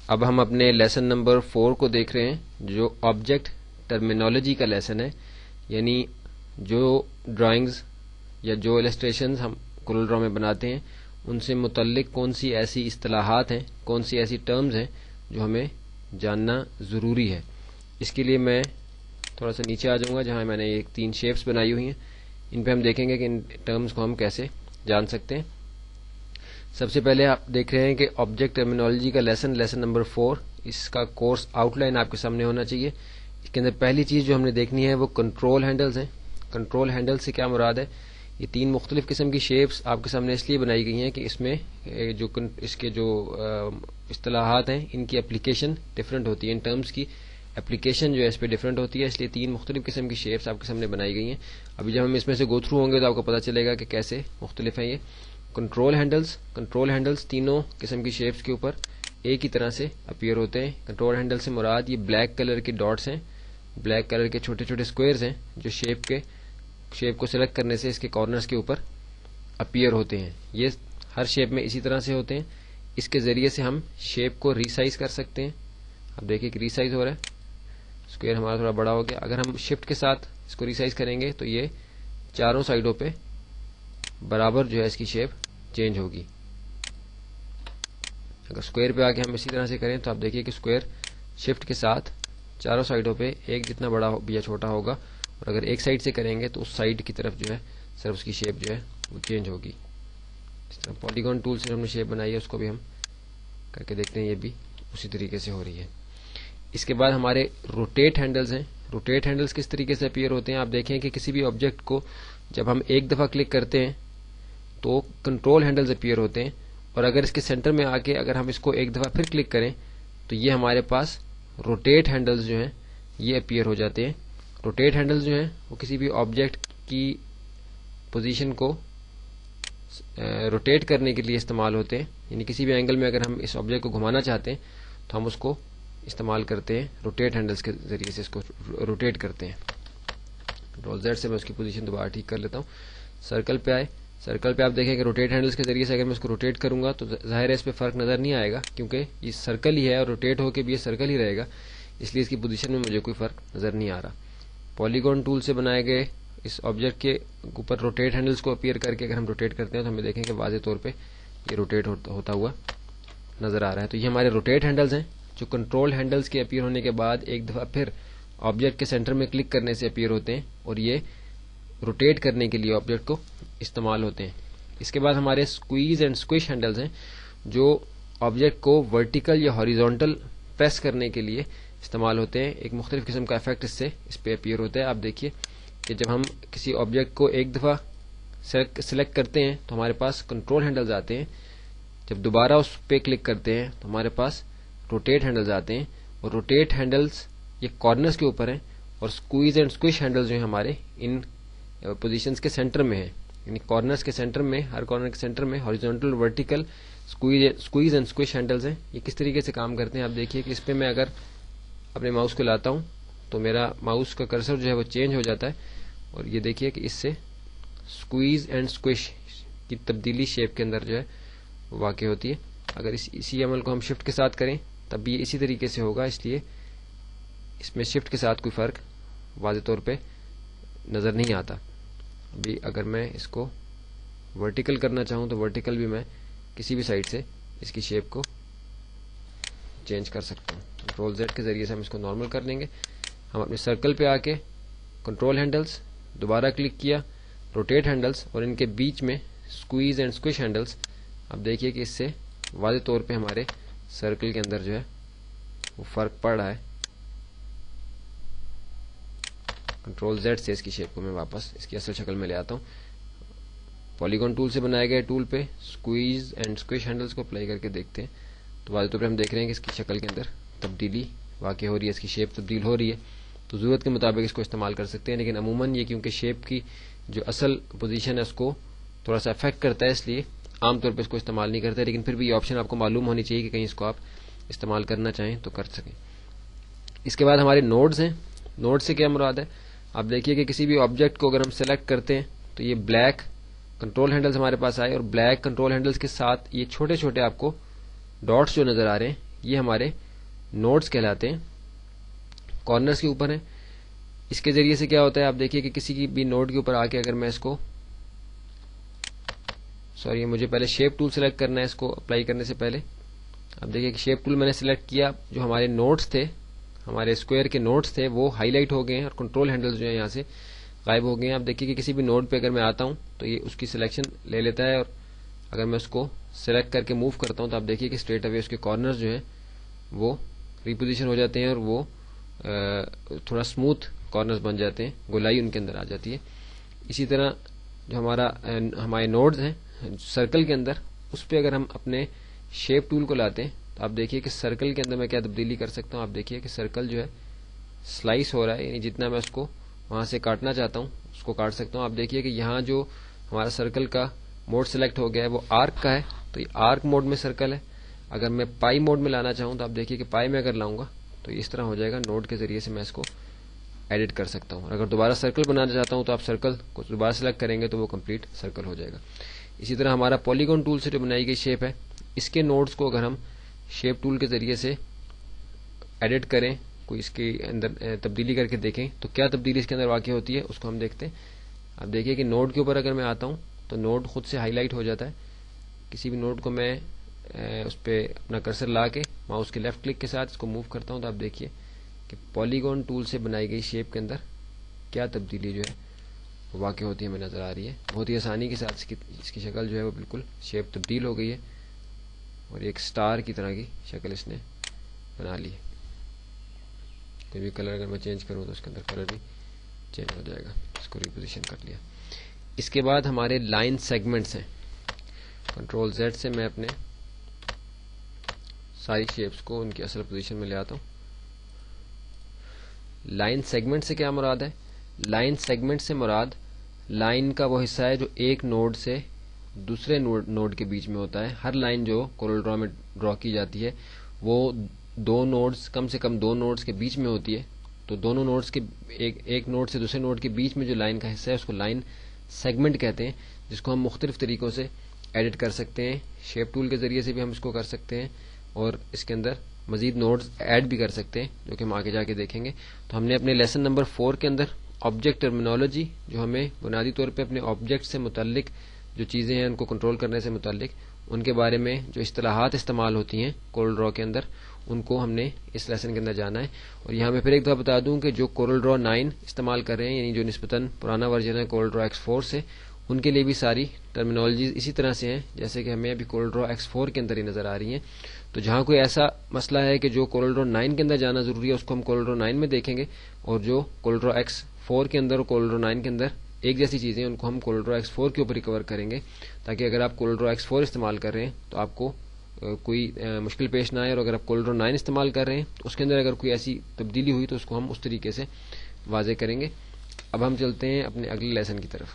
اب ہم اپنے لیسن نمبر 4 کو دیکھ رہے ہیں جو آبجیکٹ ٹرمینالوجی کا لیسن ہے، یعنی جو ڈرائنگز یا جو السٹریشنز ہم کورل ڈرا میں بناتے ہیں ان سے متعلق کون سی ایسی اصطلاحات ہیں، کون سی ایسی ٹرمز ہیں جو ہمیں جاننا ضروری ہے۔ اس کے لیے میں تھوڑا سا نیچے آ جاؤں گا جہاں میں نے ایک 3 شیپس بنائی ہوئی ہیں، ان پہ ہم دیکھیں گے کہ ان ٹرمز کو ہم کیسے جان سکتے ہیں۔ سب سے پہلے آپ دیکھ رہے ہیں کہ آبجیکٹ ٹرمینالوجی کا لیسن نمبر 4، اس کا کورس آؤٹ لائن آپ کے سامنے ہونا چاہیے۔ اس کے اندر پہلی چیز جو ہم نے دیکھنی ہے وہ کنٹرول ہینڈلز ہیں۔ کنٹرول ہینڈل سے کیا مراد ہے؟ یہ 3 مختلف قسم کی شیپس آپ کے سامنے اس لیے بنائی گئی ہیں کہ اس میں اس کے جو اصطلاحات ہیں ان کی اپلیکیشن ڈفرینٹ ہوتی ہے، ان ٹرمز کی اپلیکیشن جو ہے اس پہ ڈفرینٹ ہوتی ہے، اس لیے 3 مختلف قسم کی شیپس آپ کے سامنے بنائی گئی ہیں۔ ابھی جب ہم اس میں سے گو تھرو ہوں گے تو آپ کو پتہ چلے گا کہ کیسے مختلف ہیں یہ کنٹرول ہینڈلز تینوں قسم کی شیپس کے اوپر ایک ہی طرح سے اپیئر ہوتے ہیں۔ کنٹرول ہینڈل سے مراد یہ بلیک کلر کے ڈاٹس ہیں، بلیک کلر کے چھوٹے چھوٹے اسکوئرز ہیں جو شیپ کو سلیکٹ کرنے سے اس کے کارنرز کے اوپر اپیئر ہوتے ہیں۔ یہ ہر شیپ میں اسی طرح سے ہوتے ہیں۔ اس کے ذریعے سے ہم شیپ کو ریسائز کر سکتے ہیں۔ اب دیکھیں کہ ریسائز ہو رہا ہے، اسکوئر ہمارا تھوڑا بڑا ہو گیا۔ اگر ہم شفٹ کے ساتھ اس کو ریسائز کریں گے تو یہ چاروں سائڈوں پہ برابر جو ہے اس کی شیپ چینج ہوگی۔ اگر اسکوئر پہ آ کے ہم اسی طرح سے کریں تو آپ دیکھیے کہ اسکوئر شفٹ کے ساتھ چاروں سائڈوں پہ ایک جتنا بڑا یا چھوٹا ہوگا، اور اگر ایک سائڈ سے کریں گے تو اس سائڈ کی طرف جو ہے صرف اس کی شیپ جو ہے وہ چینج ہوگی۔ اس طرح پالیگون ٹول سے ہم نے شیپ بنائی ہے اس کو بھی ہم کر کے دیکھتے ہیں، یہ بھی اسی طریقے سے ہو رہی ہے۔ اس کے بعد ہمارے روٹیٹ ہینڈلز ہیں۔ روٹیٹ ہینڈلز کس طریقے سے اپیئر ہوتے ہیں؟ آپ دیکھیں کہ کسی بھی آبجیکٹ کو جب ہم ایک دفعہ کلک کرتے ہیں تو کنٹرول ہینڈلز اپیئر ہوتے ہیں، اور اگر اس کے سینٹر میں آ کے اگر ہم اس کو ایک دفعہ پھر کلک کریں تو یہ ہمارے پاس روٹیٹ ہینڈلز جو ہیں یہ اپیئر ہو جاتے ہیں۔ روٹیٹ ہینڈلز جو ہیں وہ کسی بھی آبجیکٹ کی پوزیشن کو روٹیٹ کرنے کے لیے استعمال ہوتے ہیں، یعنی کسی بھی اینگل میں اگر ہم اس آبجیکٹ کو گھمانا چاہتے ہیں تو ہم اس کو استعمال کرتے ہیں، روٹیٹ ہینڈلز کے ذریعے سے اس کو روٹیٹ کرتے ہیں۔ کنٹرول زیڈ سے میں اس کی پوزیشن دوبارہ ٹھیک کر لیتا ہوں۔ سرکل پہ آئے، سرکل پہ آپ دیکھیں کہ روٹیٹ ہینڈلز کے ذریعے سے اگر میں اس کو روٹیٹ کروں گا تو ظاہر ہے اس پہ فرق نظر نہیں آئے گا، کیونکہ یہ سرکل ہی ہے اور روٹیٹ ہو کے بھی یہ سرکل ہی رہے گا، اس لیے اس کی پوزیشن میں مجھے کوئی فرق نظر نہیں آ رہا۔ پالیگون ٹول سے بنائے گئے اس آبجیکٹ کے اوپر روٹیٹ ہینڈلز کو اپیئر کر کے اگر ہم روٹیٹ کرتے ہیں تو ہمیں دیکھیں کہ واضح طور پہ یہ روٹیٹ ہوتا ہوا نظر آ رہا ہے۔ تو یہ ہمارے روٹیٹ ہینڈلز ہیں جو کنٹرول ہینڈلز کے اپیئر ہونے کے بعد ایک دفعہ پھر آبجیکٹ کے سینٹر میں کلک کرنے سے اپیئر ہوتے ہیں، اور یہ روٹیٹ کرنے کے لیے آبجیکٹ کو استعمال ہوتے ہیں۔ اس کے بعد ہمارے اسکویز اینڈ اسکوش ہینڈلز ہیں جو آبجیکٹ کو ورٹیکل یا ہاریزونٹل پریس کرنے کے لیے استعمال ہوتے ہیں۔ ایک مختلف قسم کا افیکٹ اس پہ اپیئر ہوتا ہے۔ آپ دیکھیے کہ جب ہم کسی آبجیکٹ کو ایک دفعہ سلیکٹ کرتے ہیں تو ہمارے پاس کنٹرول ہینڈلز آتے ہیں، جب دوبارہ اس پہ کلک کرتے ہیں تو ہمارے پاس روٹیٹ ہینڈلز آتے ہیں، اور روٹیٹ ہینڈلز یہ کارنرز کے اوپر ہیں، اور اسکویز اینڈ اسکوش ہینڈلز جو ہیں ہمارے ان پوزیشنز کے سینٹر میں ہیں، یعنی کارنرز کے سینٹر میں، ہر کارنر کے سینٹر میں horizontal vertical squeeze and squash handles ہیں۔ یہ کس طریقے سے کام کرتے ہیں؟ آپ دیکھیے کہ اس پہ میں اگر اپنے ماؤس کو لاتا ہوں تو میرا ماؤس کا کرسر جو ہے وہ چینج ہو جاتا ہے، اور یہ دیکھیے کہ اس سے اسکویز اینڈ اسکوش کی تبدیلی شیپ کے اندر جو ہے واقع ہوتی ہے۔ اگر اسی عمل کو ہم شفٹ کے ساتھ کریں تب بھی یہ اسی طریقے سے ہوگا، اس لیے اس میں شفٹ کے ساتھ کوئی فرق واضح طور پہ نظر نہیں آتا۔ ابھی اگر میں اس کو ورٹیکل کرنا چاہوں تو ورٹیکل بھی میں کسی بھی سائڈ سے اس کی شیپ کو چینج کر سکتا ہوں۔ کنٹرول زیڈ کے ذریعے سے ہم اس کو نارمل کر لیں گے۔ ہم اپنے سرکل پہ آ کے کنٹرول ہینڈلز دوبارہ کلک کیا، روٹیٹ ہینڈلز، اور ان کے بیچ میں اسکویز اینڈ اسکوش ہینڈلز۔ اب دیکھیے کہ اس سے واضح طور پہ ہمارے سرکل کے اندر جو ہے وہ فرق پڑ رہا ہے۔ کنٹرول زیڈ سے اس کی شیپ کو میں واپس اس کی اصل شکل میں لے آتا ہوں۔ پالیگون ٹول سے بنائے گئے ٹول پہ اسکویز اینڈ اسکوش ہینڈلز کو اپلائی کر کے دیکھتے ہیں تو واضح طور پہ ہم دیکھ رہے ہیں کہ اس کی شکل کے اندر تبدیلی واقع ہو رہی ہے، اس کی شیپ تبدیل ہو رہی ہے۔ تو ضرورت کے مطابق اس کو استعمال کر سکتے ہیں، لیکن عموماً یہ کیونکہ شیپ کی جو اصل پوزیشن ہے اس کو تھوڑا سا افیکٹ کرتا ہے، اس لیے عام طور پہ اس کو استعمال نہیں کرتے، لیکن پھر بھی یہ آپشن آپ کو معلوم ہونی چاہیے کہ کہیں اس کو آپ استعمال کرنا چاہیں تو کر سکیں۔ اس کے بعد ہمارے نوڈز ہیں۔ نوڈ سے کیا مراد ہے؟ آپ دیکھیے کہ کسی بھی آبجیکٹ کو اگر ہم سلیکٹ کرتے ہیں تو یہ بلیک کنٹرول ہینڈلز ہمارے پاس آئے، اور بلیک کنٹرول ہینڈلز کے ساتھ یہ چھوٹے چھوٹے آپ کو ڈاٹس جو نظر آ رہے ہیں یہ ہمارے نوڈز کہلاتے ہیں، کارنرز کے اوپر ہیں. اس کے ذریعے سے کیا ہوتا ہے، آپ دیکھیے کہ کسی کی بھی نوڈ کے اوپر آ کے اگر میں اس کو مجھے پہلے شیپ ٹول سلیکٹ کرنا ہے اس کو اپلائی کرنے سے پہلے. اب دیکھیے کہ شیپ ٹول میں نے سلیکٹ کیا، جو ہمارے نوڈز تھے، ہمارے اسکوائر کے نوڈز تھے وہ ہائی لائٹ ہو گئے ہیں اور کنٹرول ہینڈلز جو ہیں یہاں سے غائب ہو گئے ہیں. آپ دیکھیے کہ کسی بھی نوڈ پہ اگر میں آتا ہوں تو یہ اس کی سلیکشن لے لیتا ہے، اور اگر میں اس کو سلیکٹ کر کے موو کرتا ہوں تو آپ دیکھیے کہ اسٹریٹ اوے اس کے کارنرز جو ہیں وہ ریپوزیشن ہو جاتے ہیں اور وہ تھوڑا اسموتھ کارنرز بن جاتے ہیں، گولائی ان کے اندر آ جاتی ہے. اسی طرح جو ہمارے نوڈز ہیں سرکل کے اندر، اس پہ اگر ہم اپنے شیپ ٹول کو لاتے ہیں تو آپ دیکھیے کہ سرکل کے اندر میں کیا تبدیلی کر سکتا ہوں. آپ دیکھیے کہ سرکل جو ہے سلائس ہو رہا ہے، یعنی جتنا میں اس کو وہاں سے کاٹنا چاہتا ہوں اس کو کاٹ سکتا ہوں. آپ دیکھیے کہ یہاں جو ہمارا سرکل کا موڈ سلیکٹ ہو گیا ہے وہ آرک کا ہے، تو یہ آرک موڈ میں سرکل ہے. اگر میں پائی موڈ میں لانا چاہوں تو آپ دیکھیے کہ پائی میں اگر لاؤں گا تو اس طرح ہو جائے گا. نوڈ کے ذریعے سے میں اس کو ایڈٹ کر سکتا ہوں. اگر دوبارہ سرکل بنانا چاہتا ہوں تو آپ سرکل کو دوبارہ سلیکٹ کریں گے تو وہ کمپلیٹ سرکل ہو جائے گا. اسی طرح ہمارا پولیگون ٹول سے جو بنائی گئی شیپ ہے، اس کے نوڈز کو اگر ہم شیپ ٹول کے ذریعے سے ایڈٹ کریں، کوئی اس کے اندر تبدیلی کر کے دیکھیں تو کیا تبدیلی اس کے اندر واقع ہوتی ہے اس کو ہم دیکھتے ہیں. اب دیکھیے کہ نوڈ کے اوپر اگر میں آتا ہوں تو نوڈ خود سے ہائی لائٹ ہو جاتا ہے. کسی بھی نوڈ کو میں اس پہ اپنا کرسر لا کے ماؤس کے لیفٹ کلک کے ساتھ اس کو موو کرتا ہوں تو آپ دیکھیے کہ پولیگون ٹول سے بنائی گئی شیپ کے اندر کیا تبدیلی جو ہے واقع ہوتی ہے ہمیں نظر آ رہی ہے. بہت ہی آسانی کے ساتھ اس کی شکل جو ہے وہ بالکل شیپ تبدیل ہو گئی ہے اور ایک سٹار کی طرح کی شکل اس نے بنا لی ہے. کوئی بھی کلر اگر میں چینج کروں تو اس کے اندر کلر بھی چینج ہو جائے گا. اس کو ریپوزیشن کر لیا. اس کے بعد ہمارے لائن سیگمنٹس ہیں. کنٹرول زیڈ سے میں اپنے ساری شیپس کو ان کی اصل پوزیشن میں لے آتا ہوں. لائن سیگمنٹ سے کیا مراد ہے؟ لائن سیگمنٹ سے مراد لائن کا وہ حصہ ہے جو ایک نوڈ سے دوسرے نوڈ کے بیچ میں ہوتا ہے. ہر لائن جو کورل ڈرا میں ڈرا کی جاتی ہے وہ دو نوڈز، کم سے کم دو نوڈز کے بیچ میں ہوتی ہے. تو دونوں نوڈز کے ایک نوڈ سے دوسرے نوڈ کے بیچ میں جو لائن کا حصہ ہے اس کو لائن سیگمنٹ کہتے ہیں، جس کو ہم مختلف طریقوں سے ایڈٹ کر سکتے ہیں. شیپ ٹول کے ذریعے سے بھی ہم اس کو کر سکتے ہیں اور اس کے اندر مزید نوڈز ایڈ بھی کر سکتے ہیں، جو کہ ہم آگے جا کے دیکھیں گے. تو ہم نے اپنے لیسن نمبر 4 کے اندر آبجیکٹ ٹرمینالوجی، جو ہمیں بنیادی طور پہ اپنے آبجیکٹ سے متعلق جو چیزیں ہیں ان کو کنٹرول کرنے سے متعلق ان کے بارے میں جو اصطلاحات استعمال ہوتی ہیں کورل ڈرا کے اندر، ان کو ہم نے اس لیسن کے اندر جانا ہے. اور یہاں میں پھر ایک دفعہ بتا دوں کہ جو کورل ڈرا 9 استعمال کر رہے ہیں، یعنی جو نسبتاً پرانا ورژن ہے کورل ڈرا X4 سے، ان کے لیے بھی ساری ٹرمینالوجیز اسی طرح سے ہیں جیسے کہ ہمیں ابھی کورل ڈرا X4 کے اندر ہی نظر آ رہی ہیں. تو جہاں کوئی ایسا مسئلہ ہے کہ جو کورل ڈرا 9 کے اندر جانا ضروری ہے اس کو ہم کورل ڈرا 9 میں دیکھیں گے، اور جو کورل ڈرا X4 کے اندر اور کورل ڈرا 9 کے اندر ایک جیسی چیزیں ان کو ہم کورل ڈرا X4 کے اوپر ریکور کریں گے، تاکہ اگر آپ کورل ڈرا X4 استعمال کر رہے ہیں تو آپ کو کوئی مشکل پیش نہ آئے، اور اگر آپ کورل ڈرا 9 استعمال کر رہے ہیں تو اس کے اندر اگر کوئی ایسی تبدیلی ہوئی تو اس کو ہم اس طریقے سے واضح کریں گے. اب ہم چلتے ہیں اپنے اگلے لیسن کی طرف.